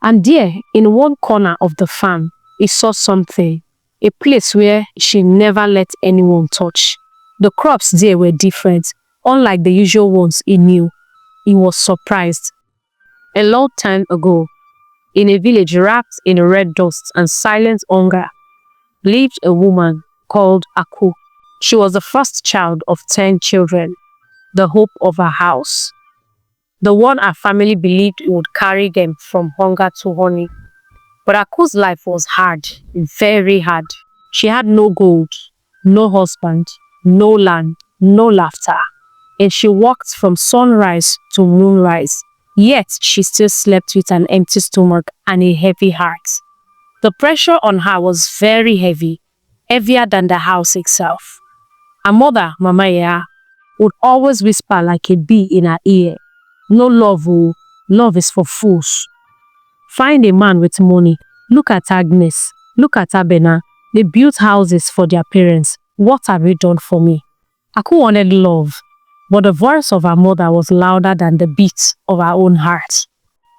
And there, in one corner of the farm, he saw something, a place where she never let anyone touch. The crops there were different, unlike the usual ones he knew. He was surprised. A long time ago, in a village wrapped in red dust and silent hunger, lived a woman called Aku. She was the first child of 10 children, the hope of her house, the one her family believed would carry them from hunger to honey. But Aku's life was hard, very hard. She had no gold, no husband, no land, no laughter. And she walked from sunrise to moonrise. Yet she still slept with an empty stomach and a heavy heart. The pressure on her was very heavy, heavier than the house itself. Her mother, Mama Ya, would always whisper like a bee in her ear, "No love, oh, love is for fools. Find a man with money. Look at Agnes. Look at Abena. They built houses for their parents. What have you done for me?" Aku wanted love, but the voice of her mother was louder than the beat of her own heart.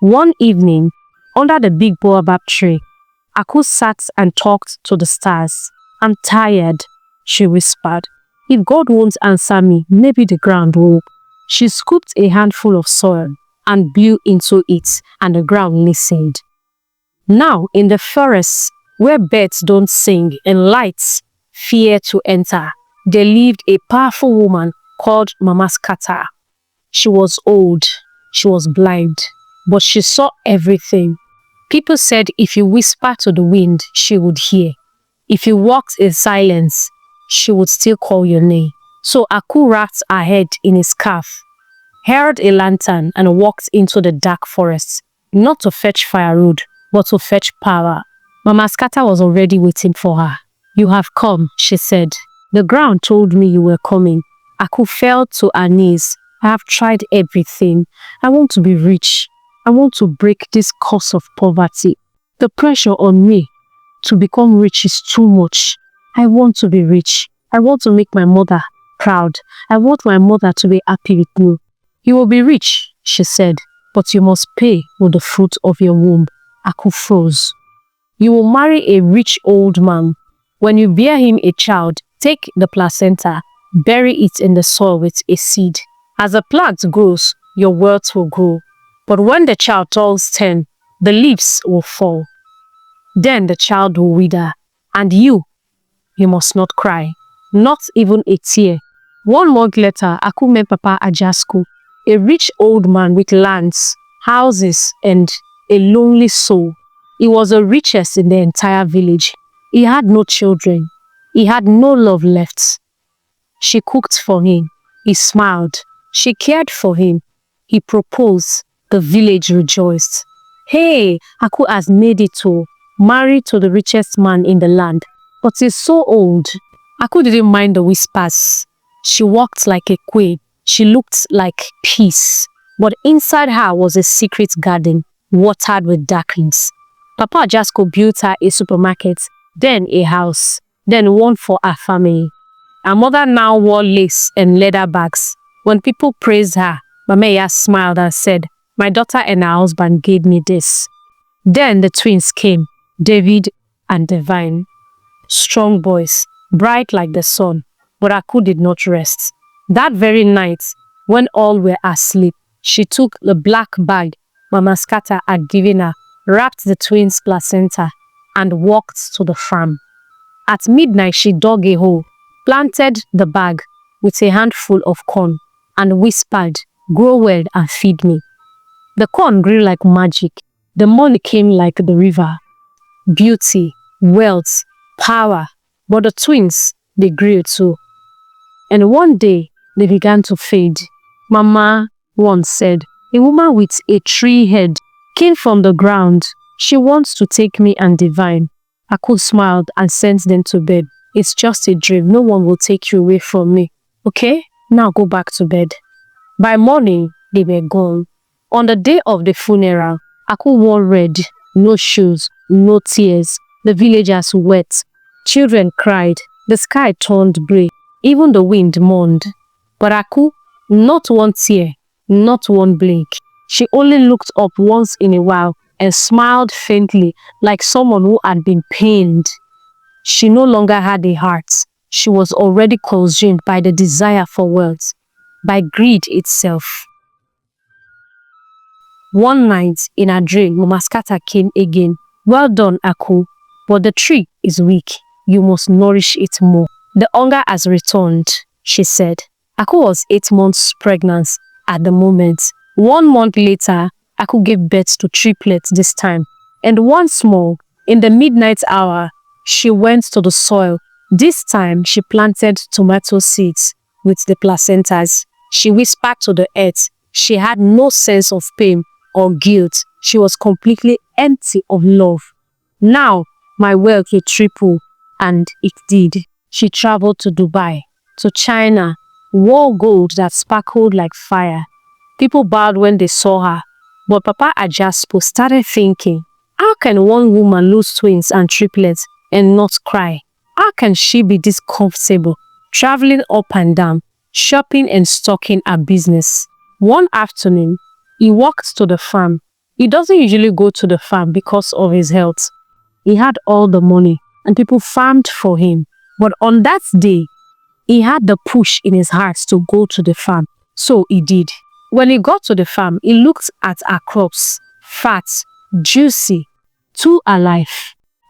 One evening, under the big baobab tree, Aku sat and talked to the stars. "I'm tired," she whispered. "If God won't answer me, maybe the ground will." She scooped a handful of soil and blew into it, and the ground listened. Now, in the forest, where birds don't sing and lights fear to enter, there lived a powerful woman called Mama Scatter. She was old, she was blind, but she saw everything. People said if you whisper to the wind, she would hear. If you walked in silence, she would still call your name. So Aku wrapped her head in a scarf, held a lantern, and walked into the dark forest, not to fetch firewood, but to fetch power. Mama Scatter was already waiting for her. "You have come," she said. "The ground told me you were coming." Aku fell to her knees. "I have tried everything. I want to be rich. I want to break this curse of poverty. The pressure on me to become rich is too much. I want to be rich. I want to make my mother proud. I want my mother to be happy with me." "You will be rich," she said, "but you must pay with the fruit of your womb." Aku froze. "You will marry a rich old man. When you bear him a child, take the placenta, bury it in the soil with a seed. As the plant grows, your wealth will grow. But when the child turns 10, the leaves will fall. Then the child will wither, and you must not cry, not even a tear." 1 month later, Aku met Papa Ajasco, a rich old man with lands, houses, and a lonely soul. He was the richest in the entire village. He had no children. He had no love left. She cooked for him. He smiled. She cared for him. He proposed. The village rejoiced. "Hey, Aku has made it to marry to the richest man in the land. But he's so old." Aku didn't mind the whispers. She walked like a queen. She looked like peace. But inside her was a secret garden, watered with darkness. Papa Jasco built her a supermarket, then a house, then one for her family. Her mother now wore lace and leather bags. When people praised her, Mameya smiled and said, "My daughter and her husband gave me this." Then the twins came, David and Divine. Strong boys, bright like the sun, but Aku did not rest. That very night, when all were asleep, she took the black bag Mama Scatter had given her, wrapped the twins' placenta, and walked to the farm. At midnight, she dug a hole, planted the bag with a handful of corn, and whispered, "Grow well and feed me." The corn grew like magic. The money came like the river. Beauty, wealth, power. But the twins, they grew too. And one day, they began to fade. Mama once said, "A woman with a tree head came from the ground. She wants to take me and Divine." Aku smiled and sent them to bed. "It's just a dream. No one will take you away from me. Okay? Now go back to bed." By morning, they were gone. On the day of the funeral, Aku wore red, no shoes, no tears. The villagers wept. Children cried. The sky turned grey. Even the wind mourned. But Aku, not one tear, not one blink. She only looked up once in a while and smiled faintly like someone who had been pained. She no longer had a heart. She was already consumed by the desire for wealth, by greed itself. One night, in her dream, Mumaskata came again. "Well done, Aku, but the tree is weak. You must nourish it more. The hunger has returned," she said. Aku was 8 months pregnant at the moment. 1 month later, Aku gave birth to triplets this time. And once more, in the midnight hour, she went to the soil. This time, she planted tomato seeds with the placentas. She whispered to the earth. She had no sense of pain or guilt. She was completely empty of love. "Now, my wealth will triple," and it did. She traveled to Dubai, to China, wore gold that sparkled like fire. People bowed when they saw her, but Papa Ajaspo started thinking, how can one woman lose twins and triplets and not cry? How can she be this comfortable, traveling up and down, shopping and stocking her business? One afternoon, he walked to the farm. He doesn't usually go to the farm because of his health. He had all the money and people farmed for him. But on that day, he had the push in his heart to go to the farm. So he did. When he got to the farm, he looked at her crops, fat, juicy, too alive.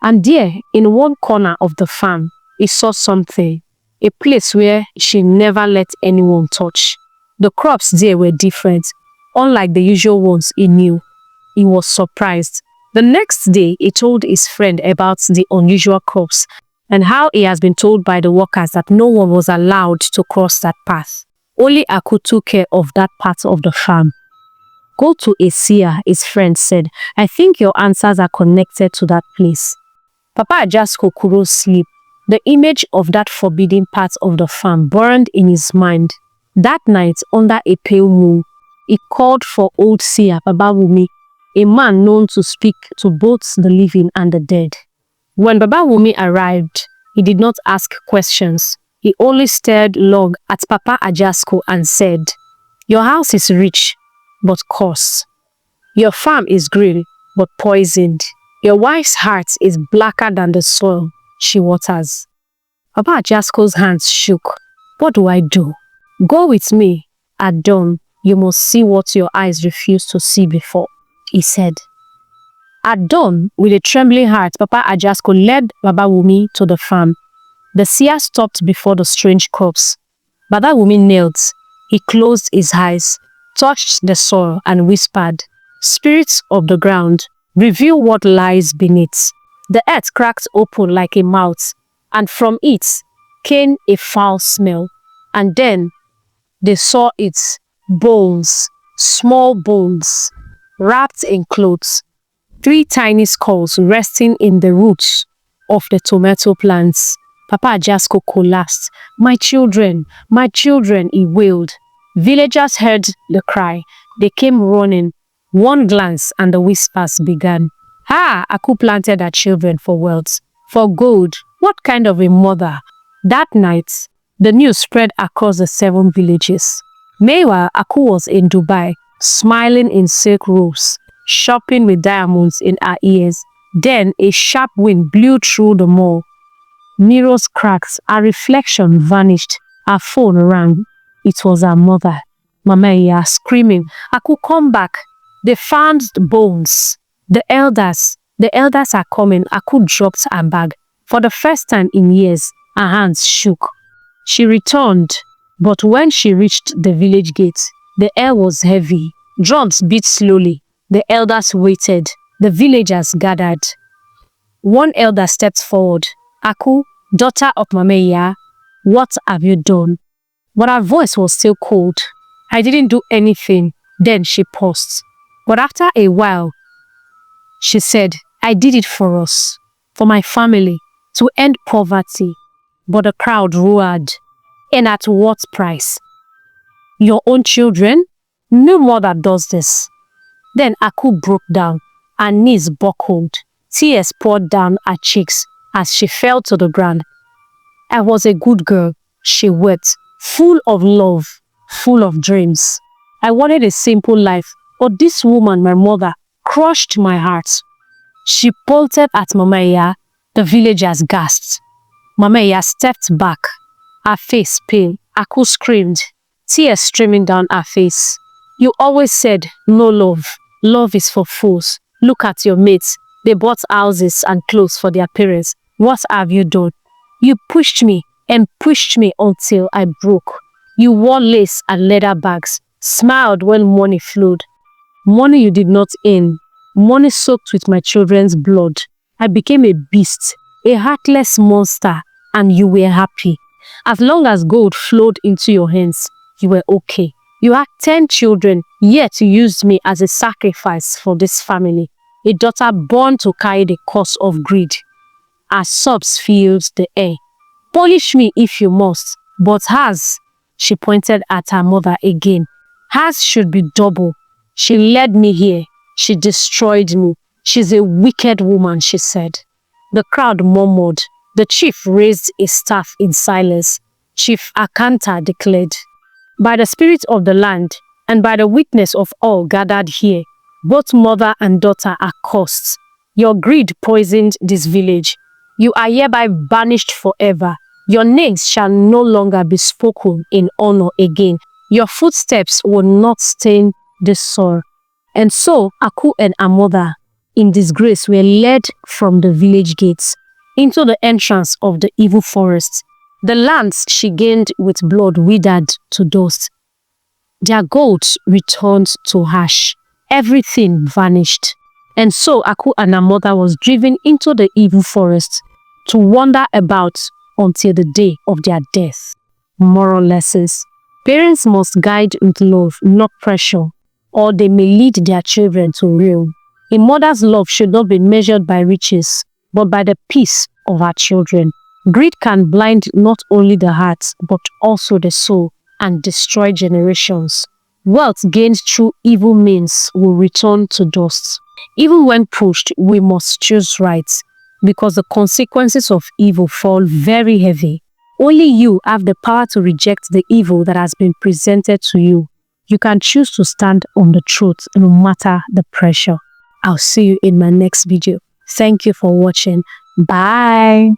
And there, in one corner of the farm, he saw something, a place where she never let anyone touch. The crops there were different, unlike the usual ones he knew. He was surprised. The next day, he told his friend about the unusual crops and how he has been told by the workers that no one was allowed to cross that path. Only Aku took care of that part of the farm. "Go to a seer," his friend said. "I think your answers are connected to that place." Papa Ajasko couldn't sleep. The image of that forbidden part of the farm burned in his mind. That night, under a pale moon, he called for old seer Baba Wumi, a man known to speak to both the living and the dead. When Baba Wumi arrived, he did not ask questions. He only stared long at Papa Ajasko and said, "Your house is rich, but cursed. Your farm is green, but poisoned. Your wife's heart is blacker than the soil she waters." Papa Ajasko's hands shook. "What do I do?" "Go with me. At dawn, you must see what your eyes refused to see before," he said. At dawn, with a trembling heart, Papa Ajasko led Baba Wumi to the farm. The seer stopped before the strange crops. Baba Wumi knelt. He closed his eyes, touched the soil and whispered, "Spirits of the ground, reveal what lies beneath." The earth cracked open like a mouth, and from it came a foul smell. And then they saw its bones, small bones, wrapped in clothes, 3 tiny skulls resting in the roots of the tomato plants. Papa Ajasko collapsed. my children, he wailed. Villagers heard the cry. They came running. One glance and the whispers began. Aku planted her children for wealth, for gold. What kind of a mother? That night, the news spread across the 7 villages. Meanwhile, Aku was in Dubai, smiling in silk robes, shopping with diamonds in her ears. Then a sharp wind blew through the mall. Mirrors cracked, her reflection vanished, her phone rang. It was her mother, Mama Iya, screaming, "Aku, come back. They found the bones. The elders are coming." Aku dropped her bag. For the first time in years, her hands shook. She returned, but when she reached the village gate, the air was heavy. Drums beat slowly. The elders waited. The villagers gathered. One elder stepped forward. "Aku, daughter of Mama Iya, what have you done?" But her voice was still cold. "I didn't do anything." Then she paused. But after a while, she said, "I did it for us, for my family, to end poverty." But the crowd roared. "And at what price? Your own children? No mother does this." Then Aku broke down. Her knees buckled. Tears poured down her cheeks as she fell to the ground. "I was a good girl," she wept, "full of love, full of dreams. I wanted a simple life, but this woman, my mother, crushed my heart. She bolted at Mama Iya. The villagers gasped. Mama Iya stepped back, her face pale. Aku screamed, tears streaming down her face. You always said, no love. Love is for fools. Look at your mates. They bought houses and clothes for their parents. What have you done? You pushed me and pushed me until I broke. You wore lace and leather bags, smiled when money flowed. Money you did not earn. Money soaked with my children's blood. I became a beast, a heartless monster, and you were happy. As long as gold flowed into your hands, you were okay. You had 10 children, yet you used me as a sacrifice for this family. A daughter born to carry the curse of greed. Her sobs filled the air. Punish me if you must, but hers, she pointed at her mother again. Hers should be double. She led me here. She destroyed me. She's a wicked woman, she said. The crowd murmured. The chief raised a staff in silence. Chief Akanta declared, by the spirit of the land and by the witness of all gathered here, both mother and daughter are cursed. Your greed poisoned this village. You are hereby banished forever. Your names shall no longer be spoken in honor again. Your footsteps will not stain this soil. And so Aku and her mother, in disgrace, were led from the village gates into the entrance of the evil forest. The lands she gained with blood withered to dust. Their gold returned to ash. Everything vanished. And so Aku and her mother was driven into the evil forest to wander about until the day of their death. Moral lessons. Parents must guide with love, not pressure, or they may lead their children to ruin. A mother's love should not be measured by riches, but by the peace of her children. Greed can blind not only the heart, but also the soul, and destroy generations. Wealth gained through evil means will return to dust. Even when pushed, we must choose right, because the consequences of evil fall very heavy. Only you have the power to reject the evil that has been presented to you. You can choose to stand on the truth no matter the pressure. I'll see you in my next video. Thank you for watching. Bye.